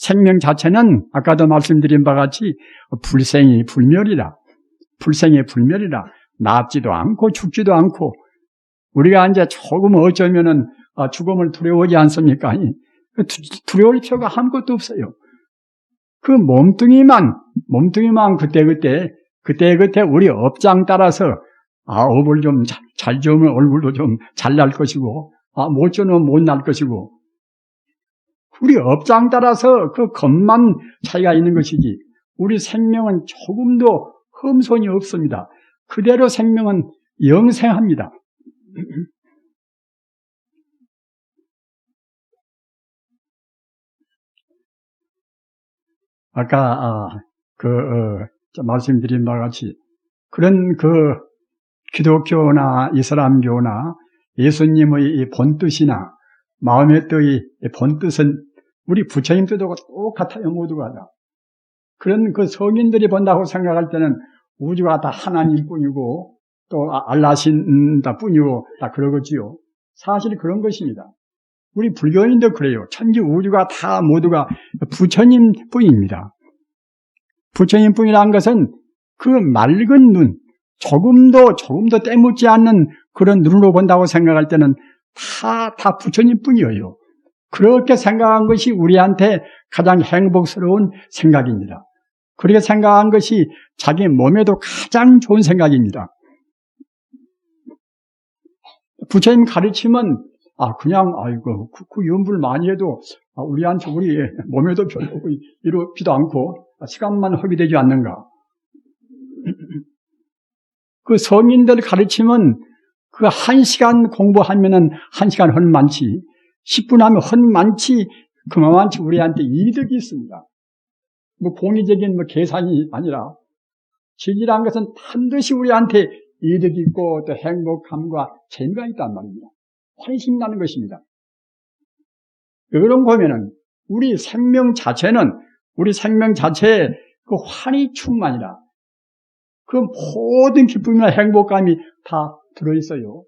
생명 자체는 아까도 말씀드린 바와 같이 불생이 불멸이라. 불생이 불멸이라. 낫지도 않고 죽지도 않고 우리가 이제 조금 어쩌면은 죽음을 두려워하지 않습니까? 두려울 필요가 아무것도 없어요. 그 몸뚱이만 그때 우리 업장 따라서 업을 좀 잘 지으면 얼굴도 좀 잘 날 것이고 못 지으면 못 날 것이고 우리 업장 따라서 그 것만 차이가 있는 것이지 우리 생명은 조금도 흠손이 없습니다. 그대로 생명은 영생합니다. 아까 말씀드린 바와 같이 그런 기독교나 이슬람교나 예수님의 이 본뜻이나 마음의 뜻의 본뜻은 우리 부처님 뜻하고 똑같아요. 모두가 다. 그런 그 성인들이 본다고 생각할 때는 우주가 다 하나님 뿐이고 또 알라신 다 뿐이고 다 그러겠지요. 사실 그런 것입니다. 우리 불교인도 그래요. 천지 우주가 다 모두가 부처님 뿐입니다. 부처님 뿐이라는 것은 그 맑은 눈, 조금도 때묻지 않는 그런 눈으로 본다고 생각할 때는 다 부처님 뿐이에요. 그렇게 생각한 것이 우리한테 가장 행복스러운 생각입니다. 그렇게 생각한 것이 자기 몸에도 가장 좋은 생각입니다. 부처님 가르치면 그냥 그 연불 많이 해도 우리 몸에도 별로 이롭지도 않고 시간만 허비되지 않는가. 그 성인들 가르치면 그 1시간 공부하면은 1시간 헛만치, 10분 하면 헛만치, 그만치 우리한테 이득이 있습니다. 공의적인 계산이 아니라 진리라는 것은 반드시 우리한테 이득이 있고 또 행복함과 재미가 있단 말입니다. 환심이 나는 것입니다. 그런 거 보면은 우리 생명 자체에 그 환희 충만이라 그 모든 기쁨이나 행복감이 다 들어있어요.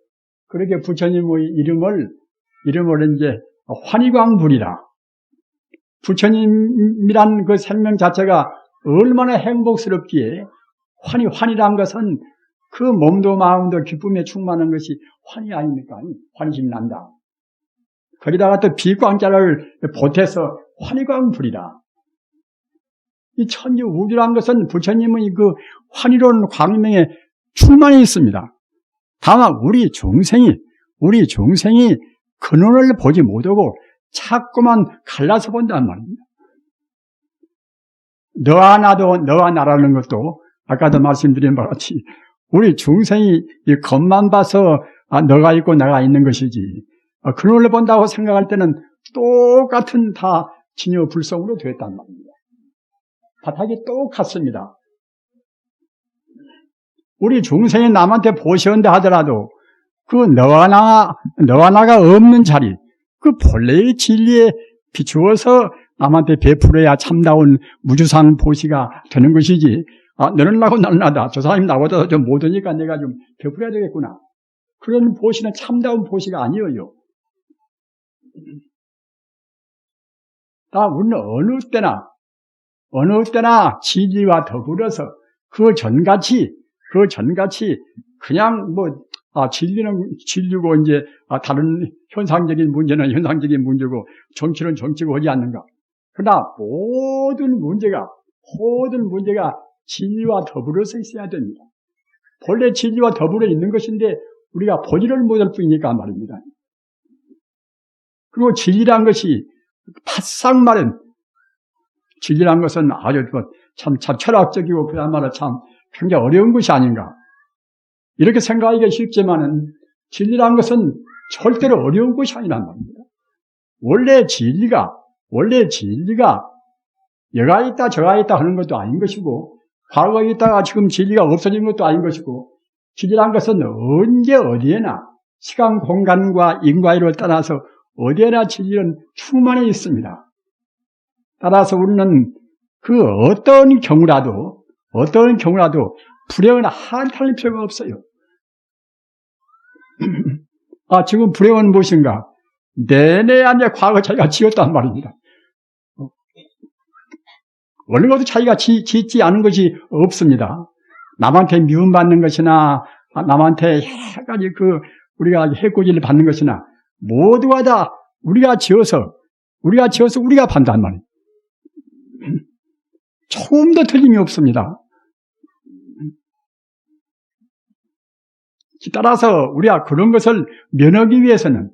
그렇게 부처님의 이름을 이제 환희광불이라. 부처님이란 그 생명 자체가 얼마나 행복스럽기에 환희란 것은 그 몸도 마음도 기쁨에 충만한 것이 환희 아닙니까? 환심이 난다. 거기다가 또 비광자를 보태서 환희광불이라. 이 천지 우주란 것은 부처님의 그 환희로운 광명에 충만해 있습니다. 다만 우리 종생이 근원을 보지 못하고 자꾸만 갈라서 본단 말입니다. 너와 나라는 것도 아까도 말씀드린 바와 같이 우리 중생이 이 겉만 봐서 너가 있고 내가 있는 것이지 근원을 본다고 생각할 때는 똑같은 다 진여불성으로 됐단 말입니다. 바닥이 똑같습니다. 우리 중생이 남한테 보시온다 하더라도 그 너와 나가 없는 자리, 그 본래의 진리에 비추어서 남한테 베풀어야 참다운 무주상 보시가 되는 것이지, 너는 나고 나는 나다. 저 사람이 나보다 좀 못하니까 내가 좀 베풀어야 되겠구나. 그런 보시는 참다운 보시가 아니에요. 다 우리는 어느 때나 진리와 더불어서 그 전같이 그냥 진리는 진리고 이제 다른 현상적인 문제는 현상적인 문제고 정치는 정치고 하지 않는가. 그러나 모든 문제가 진리와 더불어서 있어야 됩니다. 본래 진리와 더불어 있는 것인데 우리가 보지를 못할 뿐이니까 말입니다. 그리고 진리란 것이 바싹 말은 진리란 것은 아주 참 철학적이고 그야말로 참 굉장히 어려운 것이 아닌가. 이렇게 생각하기가 쉽지만은 진리란 것은 절대로 어려운 것이 아니란 말입니다. 원래 진리가 여가 있다 저가 있다 하는 것도 아닌 것이고 과거에 있다가 지금 진리가 없어진 것도 아닌 것이고 진리란 것은 언제 어디에나 시간 공간과 인과를 떠나서 어디에나 진리는 충만해 있습니다. 따라서 우리는 그 어떤 경우라도 불행은 한탄할 필요가 없어요. 지금 불행은 무엇인가? 내내 아니야 과거 자기가 지었단 말입니다. 어느 것도 자기가 짓지 않은 것이 없습니다. 남한테 미움받는 것이나 남한테 여러 가지 우리가 해코지를 받는 것이나 모두가 다 우리가 지어서 우리가 판단 말이에요. 조금도 틀림이 없습니다. 따라서 우리가 그런 것을 면하기 위해서는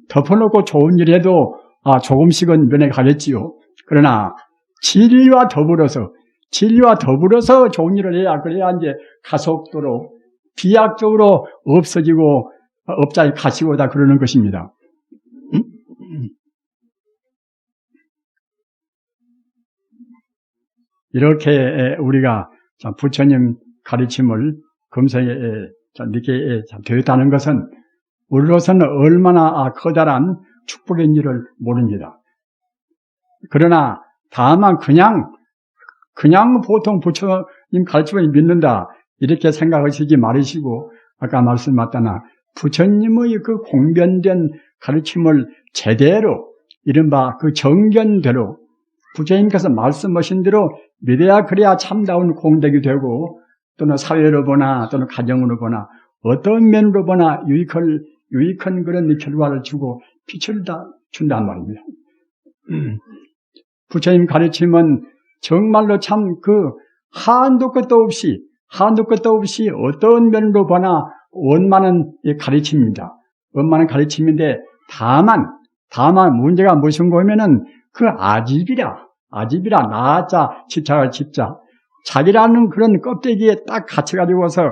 덮어놓고 좋은 일에도 조금씩은 면해 가겠지요. 그러나 진리와 더불어서 좋은 일을 그래야 이제 가속도로 비약적으로 없어지고 업자에 가시고다 그러는 것입니다. 이렇게 우리가 부처님 가르침을 검색에 늦게 되었다는 것은 우리로서는 얼마나 커다란 축복인지를 모릅니다. 그러나 다만 그냥 보통 부처님 가르침을 믿는다 이렇게 생각하시지 말으시고 아까 말씀하셨다나 부처님의 그 공변된 가르침을 제대로 이른바 그 정견대로 부처님께서 말씀하신 대로 믿어야 그래야 참다운 공덕이 되고 또는 사회로 보나 또는 가정으로 보나 어떤 면으로 보나 유익한 그런 결과를 주고 빛을 다 준단 말입니다. 부처님 가르침은 정말로 참 한도 끝도 없이 어떤 면으로 보나 원만한 가르침입니다. 원만한 가르침인데 다만 문제가 무슨 거면은 아집이라 나자 집착할 집자 자기라는 그런 껍데기에 딱 갇혀가지고서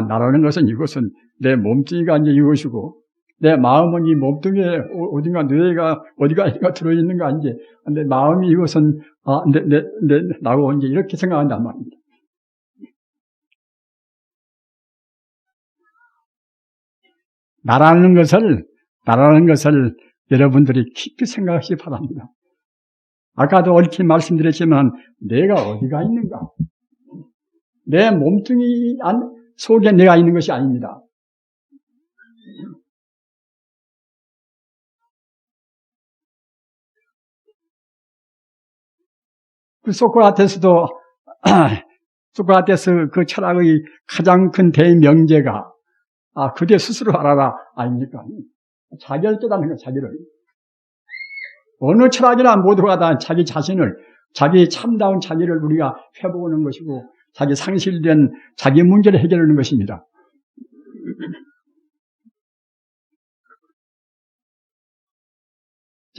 나라는 것은 이것은 내 몸뚱이가 이제 이것이고 내 마음은 이 몸뚱이에 어딘가 뇌가 어디가 들어있는가 이제 내 마음이 이것은 나고 이제 이렇게 생각한단 말입니다. 나라는 것을 여러분들이 깊이 생각하시기 바랍니다. 아까도 얽히 말씀드렸지만 내가 어디가 있는가? 내 몸뚱이 속에 내가 있는 것이 아닙니다. 소크라테스 그 철학의 가장 큰 대명제가 그대 스스로 알아라 아닙니까? 자기를 깨닫는 거예요. 자기를. 어느 철학이나 모두가 다 자기 자신을 자기 참다운 자기를 우리가 회복하는 것이고 자기 상실된 자기 문제를 해결하는 것입니다.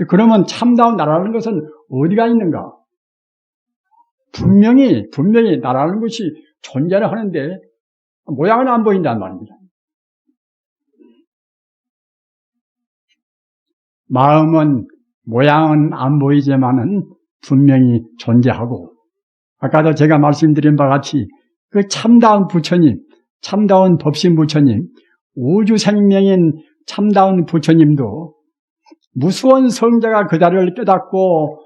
그러면 참다운 나라는 것은 어디가 있는가? 분명히 나라는 것이 존재를 하는데 모양은 안 보인단 말입니다. 모양은 안 보이지만은 분명히 존재하고 아까도 제가 말씀드린 바와 같이 그 참다운 부처님, 참다운 법신 부처님, 우주 생명인 참다운 부처님도 무수한 성자가 그다를 깨닫고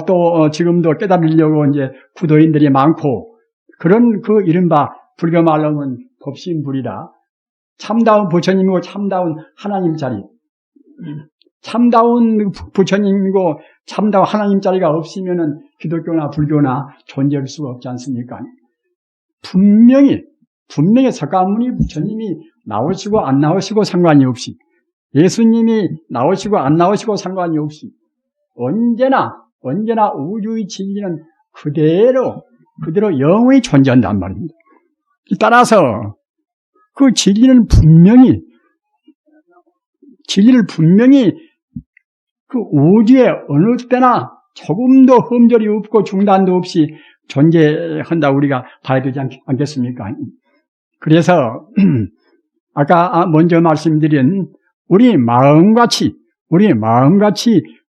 또 지금도 깨달으려고 이제 구도인들이 많고 그런 이른바 불교 말로 하면 법신불이라 참다운 부처님이고 참다운 하나님 자리 참다운 부처님이고 참다운 하나님 자리가 없으면은 기독교나 불교나 존재할 수가 없지 않습니까? 분명히 석가모니 부처님이 나오시고 안 나오시고 상관이 없이 예수님이 나오시고 안 나오시고 상관이 없이 언제나 우주의 진리는 그대로 영원히 존재한단 말입니다. 따라서 그 진리를 분명히 그 우주에 어느 때나 조금도 흠결이 없고 중단도 없이 존재한다고 우리가 봐야 되지 않겠습니까? 그래서 아까 먼저 말씀드린 우리 마음같이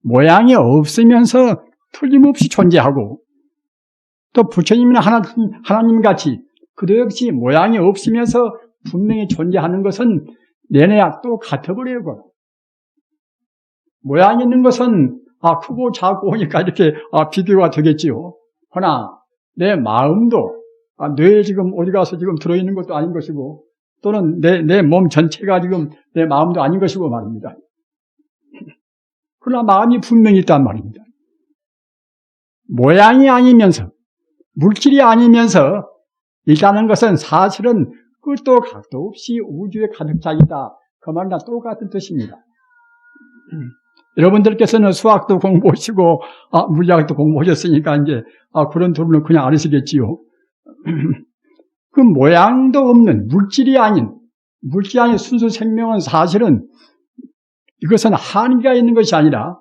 모양이 없으면서 틀림없이 존재하고 또 부처님이나 하나님같이 그도 역시 모양이 없으면서 분명히 존재하는 것은 내내야 또 같아버려요. 모양이 있는 것은 크고 작고 하니까 이렇게 비교가 되겠지요. 그러나 내 마음도 뇌에 지금 어디 가서 지금 들어있는 것도 아닌 것이고 또는 내 몸 전체가 지금 내 마음도 아닌 것이고 말입니다. 그러나 마음이 분명히 있단 말입니다. 모양이 아니면서, 물질이 아니면서 있다는 것은 사실은 끝도 각도 없이 우주에 가득 차 있다. 그 말과 똑같은 뜻입니다. 여러분들께서는 수학도 공부하시고 물리학도 공부하셨으니까 이제 그런 부분은 그냥 알으시겠지요. 그 모양도 없는 물질이 아닌 순수 생명은 사실은 이것은 한계가 있는 것이 아니라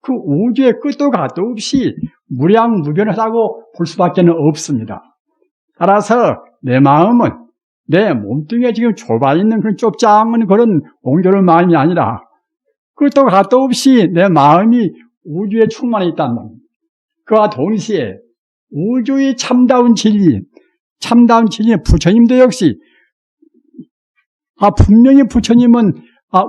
그 우주의 끝도 각도 없이 무량무변하다고 볼 수밖에 없습니다. 따라서 내 마음은 내 몸뚱이에 지금 좁아 있는 그런 좁장한 그런 옹졸한 마음이 아니라 끝도 각도 없이 내 마음이 우주에 충만해 있단 말입니다. 그와 동시에 우주의 참다운 진리인 부처님도 역시 분명히 부처님은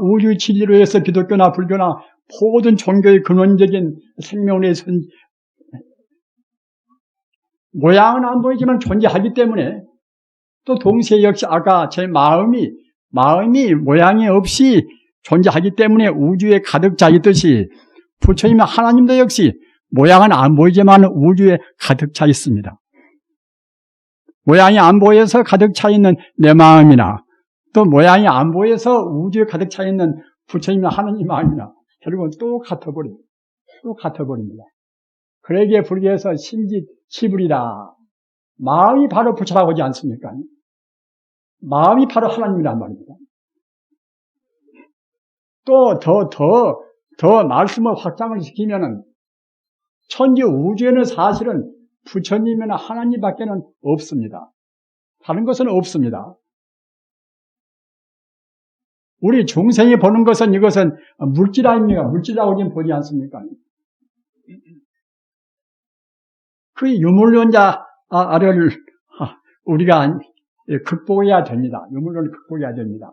우주의 진리로 해서 기독교나 불교나 모든 종교의 근원적인 생명의 모양은 안 보이지만 존재하기 때문에 또 동시에 역시 아까 제 마음이 모양이 없이 존재하기 때문에 우주에 가득 차 있듯이 부처님의 하나님도 역시 모양은 안 보이지만 우주에 가득 차 있습니다. 모양이 안 보여서 가득 차 있는 내 마음이나 또 모양이 안 보여서 우주에 가득 차 있는 부처님의 하나님 마음이나 결국은 또 같아버립니다. 그러기에 불교에서 신지시불이라 마음이 바로 부처라고 하지 않습니까? 마음이 바로 하나님이란 말입니다. 또 더 말씀을 확장을 시키면은 천지 우주에는 사실은 부처님이나 하나님밖에는 없습니다. 다른 것은 없습니다. 우리 중생이 보는 것은 이것은 물질 아닙니까? 물질이라고 지금 보지 않습니까? 그 유물론자를 우리가 극복해야 됩니다. 유물론을 극복해야 됩니다.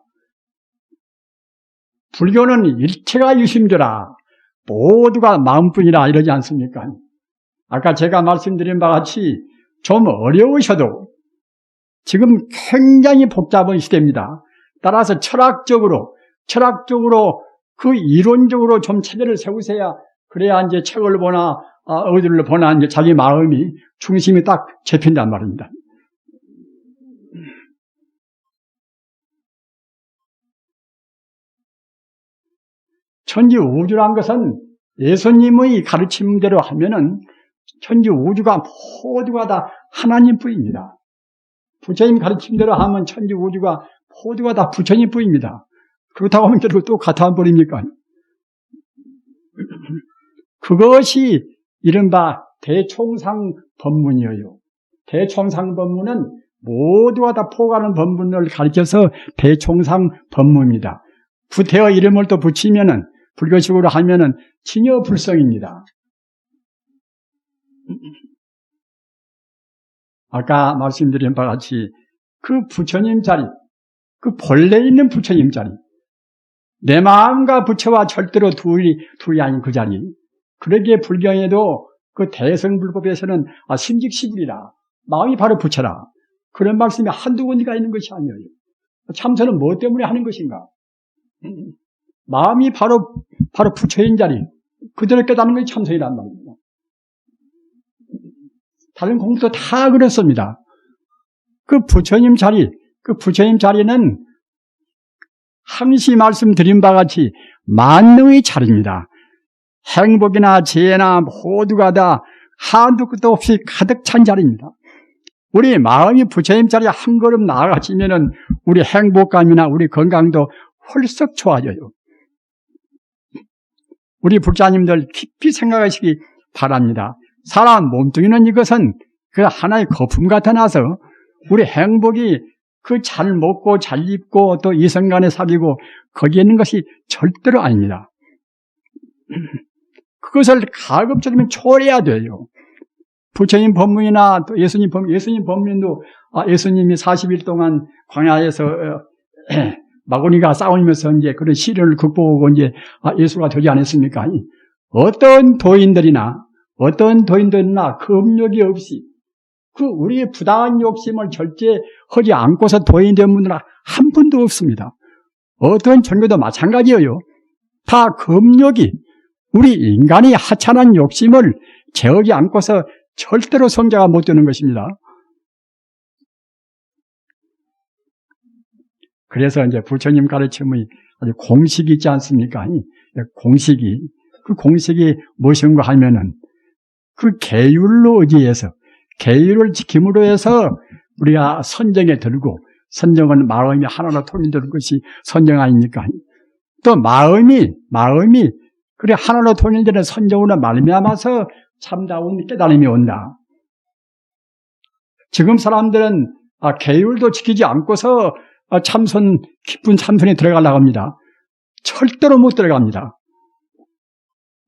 불교는 일체가 유심조라 모두가 마음뿐이라 이러지 않습니까? 아까 제가 말씀드린 바와 같이 좀 어려우셔도 지금 굉장히 복잡한 시대입니다. 따라서 철학적으로 그 이론적으로 좀 체계를 세우셔야 그래야 이제 책을 보나 어디를 보나 이제 자기 마음이 중심이 딱 잡힌단 말입니다. 천지 우주란 것은 예수님의 가르침대로 하면은 천지 우주가 모두가 다 하나님뿐입니다. 부처님 가르침대로 하면 천지 우주가 모두가 다 부처님뿐입니다. 그렇다고 하면 결국 또 같아버립니까? 그것이 이른바 대총상법문이에요. 대총상법문은 모두가 다 포괄하는 법문을 가르쳐서 대총상법문입니다. 구태여 이름을 또 붙이면은 불교식으로 하면은 진여불성입니다. 아까 말씀드린 바와 같이 그 부처님 자리, 그 본래 있는 부처님 자리, 내 마음과 부처와 절대로 둘이 아닌 그 자리. 그러기에 불경에도 그 대성불법에서는 심직시불이라 마음이 바로 부처라. 그런 말씀이 한두 군데가 있는 것이 아니에요. 참선은 뭐 때문에 하는 것인가? 마음이 바로 부처인 자리, 그대로 깨닫는 것이 참선이란 말입니다. 다른 공부도 다 그렇습니다. 그 부처님 자리는 항시 말씀드린 바와 같이 만능의 자리입니다. 행복이나 재해나 모두가 다 한두 끝도 없이 가득 찬 자리입니다. 우리 마음이 부처님 자리에 한 걸음 나아가시면은 우리 행복감이나 우리 건강도 헐썩 좋아져요. 우리 불자님들 깊이 생각하시기 바랍니다. 사람 몸뚱이는 이것은 그 하나의 거품 같아 나서 우리 행복이 그 잘 먹고 잘 입고 또 이성간에 사귀고 거기에 있는 것이 절대로 아닙니다. 그것을 가급적이면 초래해야 돼요. 부처님 법문이나 또 예수님 법문도 예수님이 40일 동안 광야에서 마구니가 싸우면서 이제 그런 시련을 극복하고 이제 예수가 되지 않았습니까? 어떤 도인들이나 금욕이 없이 그 우리의 부당한 욕심을 절제하지 않고서 도인이 된 분들은 한 분도 없습니다. 어떤 종교도 마찬가지예요. 다 금욕이 우리 인간의 하찮은 욕심을 재우지 않고서 절대로 성자가 못 되는 것입니다. 그래서 이제 부처님 가르침의 아주 공식이 있지 않습니까? 그 공식이 무엇인가 하면은 그 계율로 의지해서 계율을 지킴으로 해서 우리가 선정에 들고, 선정은 마음이 하나로 통일되는 것이 선정 아닙니까? 또 마음이 그래 하나로 통일되는 선정으로 말미암아서 참다운 깨달음이 온다. 지금 사람들은 계율도 지키지 않고서 깊은 참선에 들어가려고 합니다. 절대로 못 들어갑니다.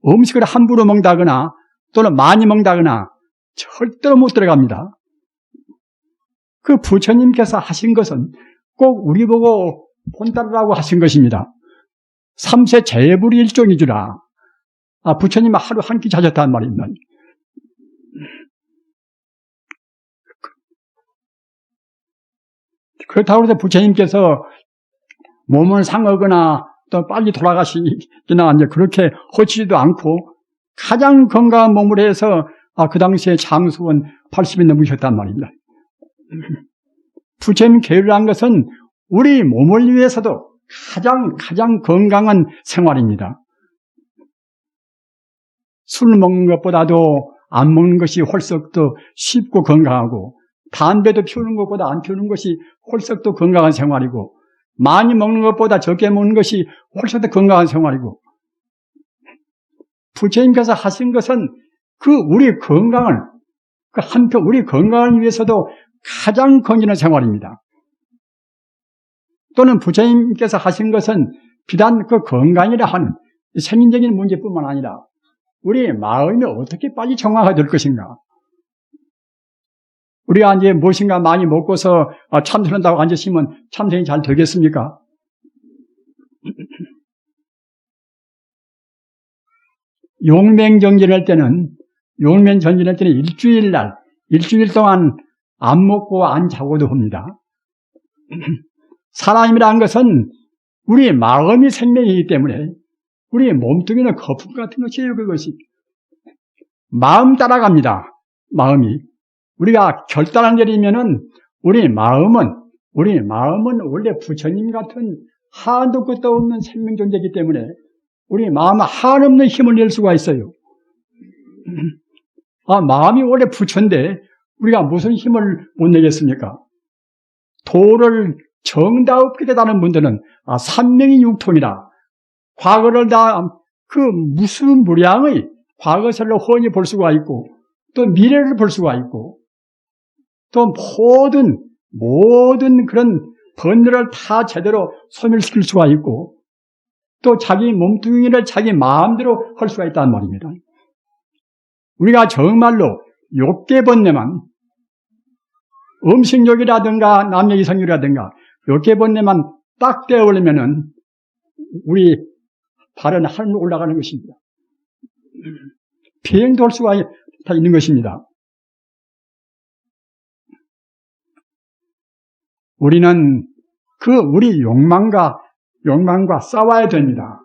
음식을 함부로 먹다거나 또는 많이 먹다거나 절대로 못 들어갑니다. 그 부처님께서 하신 것은 꼭 우리 보고 본따르라고 하신 것입니다. 삼세 재불이 일종이주라. 부처님은 하루 한 끼 자셨단 말입니다. 그렇다고 해서 부처님께서 몸을 상하거나 또 빨리 돌아가시거나 이제 그렇게 허치지도 않고 가장 건강한 몸을 해서 그 당시에 장수원 80이 넘으셨단 말입니다. 부처님 계율한 것은 우리 몸을 위해서도 가장 건강한 생활입니다. 술 먹는 것보다도 안 먹는 것이 훨씬 더 쉽고 건강하고, 담배도 피우는 것보다 안 피우는 것이 훨씬 더 건강한 생활이고, 많이 먹는 것보다 적게 먹는 것이 훨씬 더 건강한 생활이고, 부처님께서 하신 것은 우리 건강을, 한편 우리 건강을 위해서도 가장 건전한 생활입니다. 또는 부처님께서 하신 것은 비단 건강이라 하는 생인적인 문제뿐만 아니라 우리 마음이 어떻게 빨리 정화가 될 것인가. 우리가 이제 무엇인가 많이 먹고서 참선한다고 앉으시면 참선이 잘 되겠습니까? 용맹정진할 때는 일주일 동안 안 먹고 안 자고도 합니다. 사람이라는 것은 우리 마음이 생명이기 때문에 우리 몸뚱이는 거품 같은 것이에요. 그것이 마음 따라갑니다. 마음이 우리가 결단을 내리면은 우리 마음은 원래 부처님 같은 한도 끝도 없는 생명 존재이기 때문에 우리 마음은 한없는 힘을 낼 수가 있어요. 마음이 원래 부처인데 우리가 무슨 힘을 못 내겠습니까? 도를 정답게 되다는 분들은 삼명이 육통이라 과거를 다 무슨 무량의 과거설로 훤히 볼 수가 있고 또 미래를 볼 수가 있고 또 모든 그런 번뇌를 다 제대로 소멸시킬 수가 있고 또 자기 몸뚱이를 자기 마음대로 할 수가 있다는 말입니다. 우리가 정말로 욕계번뇌만 음식욕이라든가 남녀이성욕이라든가 욕계번뇌만 딱 떼어버리면은 우리 발은 하늘로 올라가는 것입니다. 비행도 할 수가 다 있는 것입니다. 우리는 우리 욕망과 싸워야 됩니다.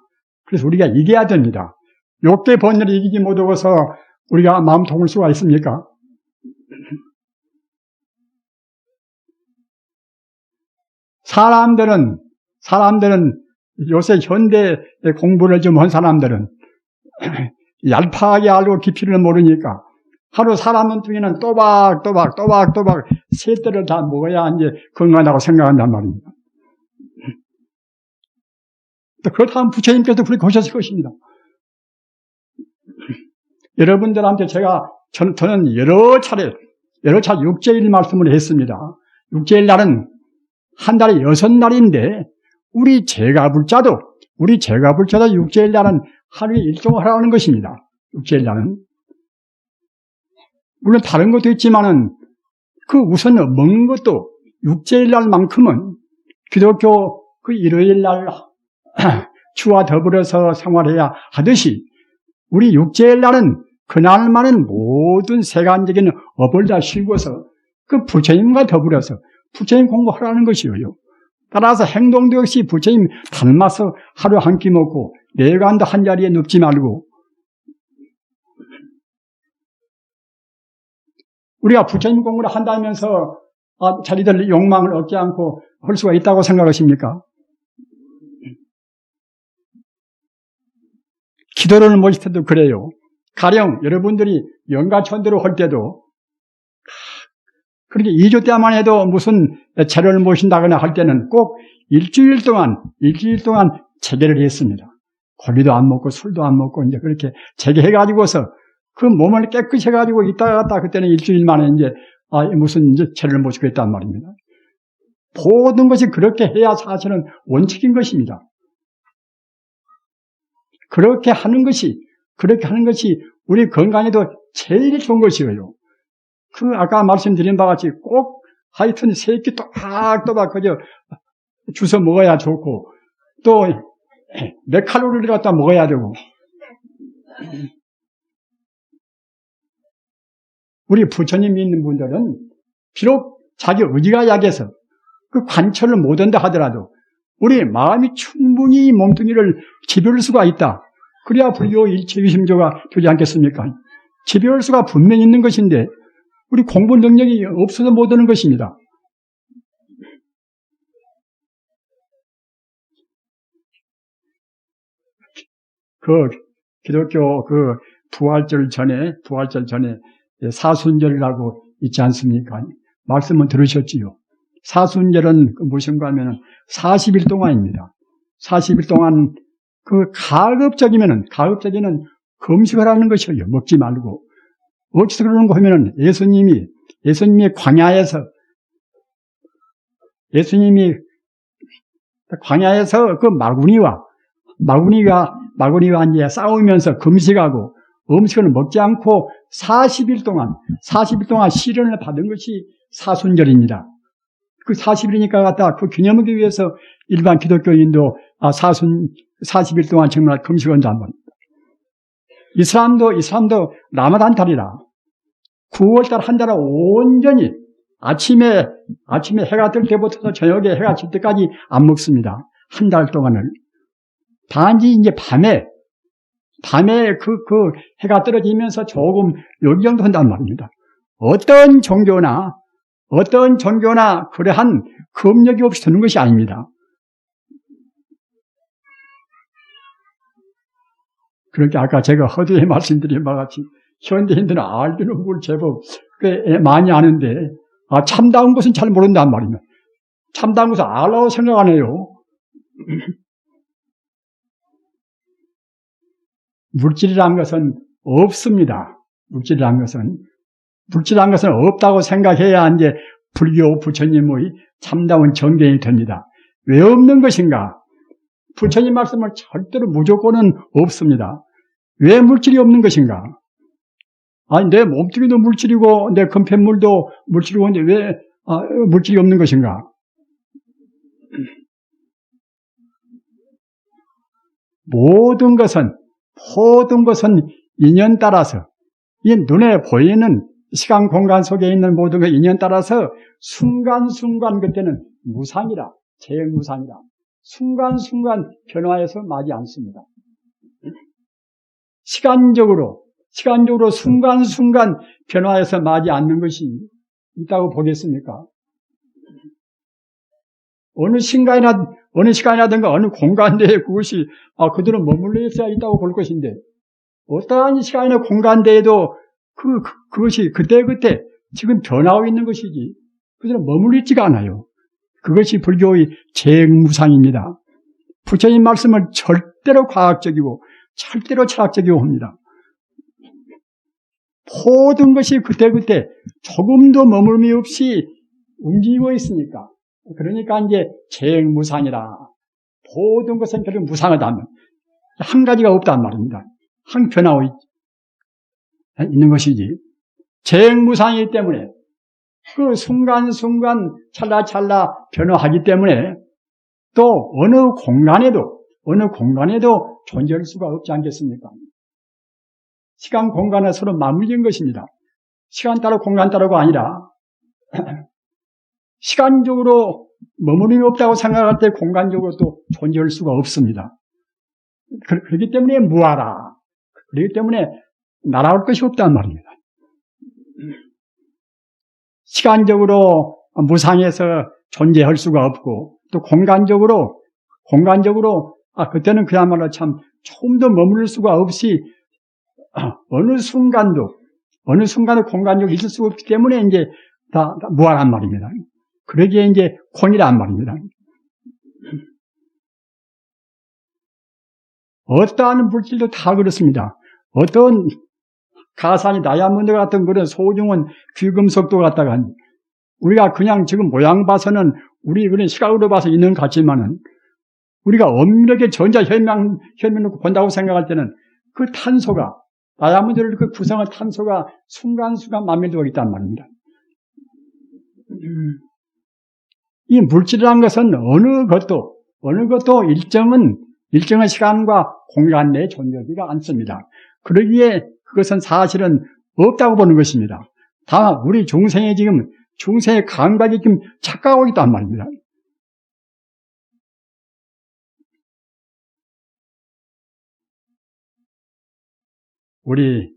그래서 우리가 이겨야 됩니다. 욕계 번뇌를 이기지 못하고서 우리가 마음 통할 수가 있습니까? 사람들은 요새 현대 공부를 좀 한 사람들은 얄팍하게 알고 깊이를 모르니까 하루 사람 눈뚱이는 또박또박 셋대를 다 먹어야 이제 건강하다고 생각한단 말입니다. 그렇다면 부처님께서도 그렇게 보셨을 것입니다. 여러분들한테 저는 여러 차례 육제일 말씀을 했습니다. 육제일 날은 한 달에 6날인데 우리 제가불자도 육제일 날은 하루에 일종을 하라는 것입니다. 육제일 날은 물론 다른 것도 있지만은 우선 먹는 것도 육제일 날만큼은 기독교 일요일 날 주와 더불어서 생활해야 하듯이 우리 육제일 날은 그날만은 모든 세간적인 업을 다 쉬고서 부처님과 더불어서 부처님 공부하라는 것이에요. 따라서 행동도 역시 부처님 닮아서 하루 한 끼 먹고 내관도 한 자리에 눕지 말고 우리가 부처님 공부를 한다면서 자기들 욕망을 얻지 않고 할 수가 있다고 생각하십니까? 기도를 모실 때도 그래요. 가령 여러분들이 영가천대로 할 때도 그렇게 2주 때만 해도 무슨 제를 모신다거나 할 때는 꼭 일주일 동안 재개를 했습니다. 고기도 안 먹고 술도 안 먹고 이제 그렇게 재개해가지고서 그 몸을 깨끗이 해가지고 있다가 갔다 그때는 일주일 만에 이제 무슨 이제 제를 모시고 있단 말입니다. 모든 것이 그렇게 해야 사실은 원칙인 것입니다. 그렇게 하는 것이 우리 건강에도 제일 좋은 것이에요. 아까 말씀드린 바와 같이 꼭 하여튼 세끼 또박또박 그저 주워 먹어야 좋고 또 몇 칼로리를 갖다 먹어야 되고 우리 부처님 믿는 분들은 비록 자기 의지가 약해서 그 관철을 못한다 하더라도 우리 마음이 충분히 몸뚱이를 지배할 수가 있다. 그래야 불교 일체유심조가 되지 않겠습니까? 지배할 수가 분명히 있는 것인데 우리 공부 능력이 없어서 못하는 것입니다. 기독교 부활절 전에 사순절이라고 있지 않습니까? 말씀은 들으셨지요. 사순절은 무엇인가 하면 40일 동안입니다. 40일 동안 가급적이면 금식을 하는 것이에요. 먹지 말고. 어디서 그러는가 하면은 예수님이 광야에서 그 마구니와 이제 싸우면서 금식하고 음식을 먹지 않고 40일 동안 시련을 받은 것이 사순절입니다. 그 40일이니까 갖다 그 기념하기 위해서 일반 기독교인도 40일 동안 정말 금식을 한단 말입니다. 이슬람도 라마단 달이라 9월달 한 달을 온전히 아침에 해가 뜰 때부터 저녁에 해가 질 때까지 안 먹습니다. 한 달 동안을. 단지 이제 밤에 해가 떨어지면서 조금 여기 정도 한단 말입니다. 어떤 종교나 그러한 금력이 없이 되는 것이 아닙니다. 그렇게 아까 제가 허드에 말씀드린 바와 같이 현대인들은 알기는 뭘 제법 꽤 많이 아는데 참다운 것은 잘 모른단 말입니다. 참다운 것은 알라고 생각 안 해요. 물질이라는 것은 없습니다. 물질이라는 것은 없다고 생각해야 이제 불교 부처님의 참다운 정견이 됩니다. 왜 없는 것인가? 부처님 말씀을 절대로 무조건은 없습니다. 왜 물질이 없는 것인가? 내 몸뚱이도 물질이고 내 금편물도 물질이고 근데 왜 물질이 없는 것인가? 모든 것은 인연 따라서 이 눈에 보이는 시간 공간 속에 있는 모든 것 인연 따라서 순간순간 그때는 무상이라 재무상이라 순간순간 변화해서 마지 않습니다. 시간적으로 순간순간 변화해서 마지 않는 것이 있다고 보겠습니까? 어느 시간이라든가 어느 공간대에 그것이 그들은 머물러 있어야 있다고 볼 것인데 어떠한 시간이나 공간대에도 그것이 그때그때 지금 변하고 있는 것이지 그들은 머물러 있지가 않아요. 그것이 불교의 재무상입니다. 부처님 말씀은 절대로 과학적이고 절대로 철학적이고 합니다. 모든 것이 그때그때 조금도 머물림이 없이 움직이고 있으니까 그러니까 이제 재무상이라 모든 것은 결국 무상하다면 한 가지가 없단 말입니다. 한 변화가 있는 것이지 재무상이기 때문에 그 순간순간 찰나찰나 변화하기 때문에 또 어느 공간에도 존재할 수가 없지 않겠습니까? 시간 공간은 서로 맞물린 것입니다. 시간 따로 공간 따로가 아니라 시간적으로 머무림이 없다고 생각할 때 공간적으로도 존재할 수가 없습니다. 그렇기 때문에 무하라. 그렇기 때문에 날아올 것이 없단 말입니다. 시간적으로 무상해서 존재할 수가 없고, 또 공간적으로 그때는 그야말로 참 조금도 머무를 수가 없이 어느 순간도 공간적으로 있을 수가 없기 때문에 이제 다 무한한 말입니다. 그러기에 이제 공이란 말입니다. 어떠한 물질도 다 그렇습니다. 어떤 가산이 다이아몬드 같은 그런 소중한 귀금속도 갖다가 우리가 그냥 지금 모양 봐서는 우리 그런 시각으로 봐서 있는 것 같지만은 우리가 엄밀하게 전자현미를 놓고 본다고 생각할 때는 그 탄소가 다이아몬드를 그 구성한 탄소가 순간순간 만밀도가 있단 말입니다. 이 물질이라는 것은 어느 것도 일정한 시간과 공간 내에 존재하지가 않습니다. 그러기에 그것은 사실은 없다고 보는 것입니다. 다만 우리 중생의 감각이 지금 착각하고 있단 말입니다. 우리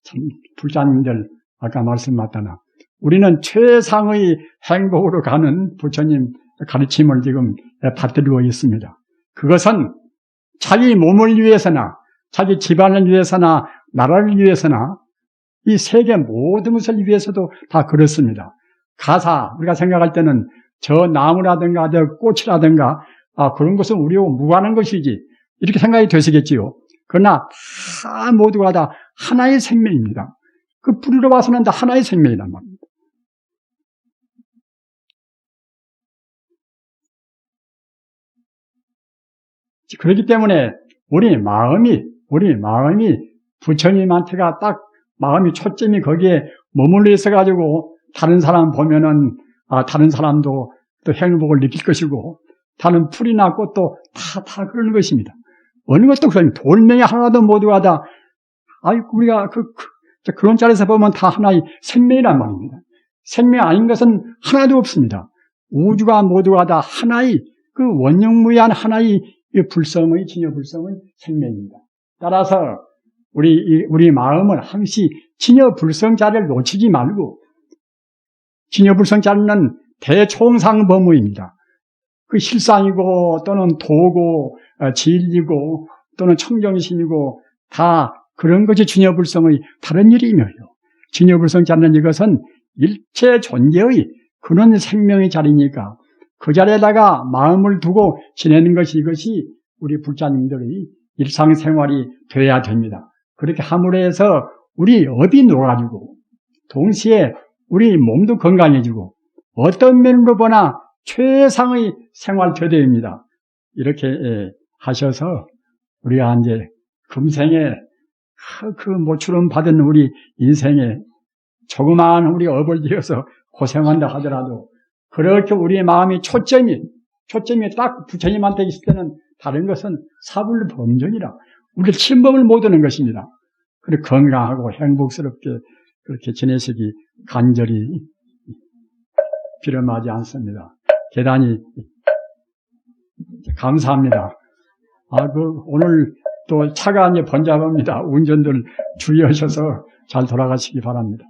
참 불자님들 아까 말씀하셨다나 우리는 최상의 행복으로 가는 부처님 가르침을 지금 받들고 있습니다. 그것은 자기 몸을 위해서나 자기 집안을 위해서나 나라를 위해서나 이 세계 모든 것을 위해서도 다 그렇습니다. 우리가 생각할 때는 저 나무라든가 저 꽃이라든가 그런 것은 우리하고 무관한 것이지 이렇게 생각이 되시겠지요. 그러나 다 모두가 다 하나의 생명입니다. 그 뿌리로 봐서는 다 하나의 생명이란 말입니다. 그렇기 때문에 우리 마음이 부처님한테가 딱 마음이 초점이 거기에 머물러 있어가지고 다른 사람 보면은 다른 사람도 또 행복을 느낄 것이고 다른 풀이나 꽃도 다 그런 것입니다. 어느 것도 그런 돌멩이 하나도 모두가 다 우리가 그런 자리에서 보면 다 하나의 생명이란 말입니다. 생명 아닌 것은 하나도 없습니다. 우주가 모두가 다 하나의 그 원형무이한 하나의 진여불성의 생명입니다. 따라서 우리 마음은 항시 진여불성 자리를 놓치지 말고, 진여불성 자리는 대총상법무입니다. 그 실상이고 또는 도고 진리고 또는 청정심이고 다 그런 것이 진여불성의 다른 일이며요. 진여불성 자리는 이것은 일체 존재의 그런 생명의 자리니까 그 자리에다가 마음을 두고 지내는 것이 이것이 우리 불자님들의 일상생활이 되어야 됩니다. 그렇게 함으로 해서 우리 업이 놓아지고 동시에 우리 몸도 건강해지고 어떤 면으로 보나 최상의 생활 태도입니다. 이렇게 하셔서 우리가 이제 금생에 그 모처럼 받은 우리 인생에 조그마한 우리 업을 지어서 고생한다 하더라도 그렇게 우리의 마음이 초점이 딱 부처님한테 있을 때는 다른 것은 사불범전이라 우리 침범을 못 하는 것입니다. 그리고 건강하고 행복스럽게 그렇게 지내시기 간절히 비름하지 않습니다. 대단히 감사합니다. 오늘 또 차가 이제 번잡합니다. 운전들 주의하셔서 잘 돌아가시기 바랍니다.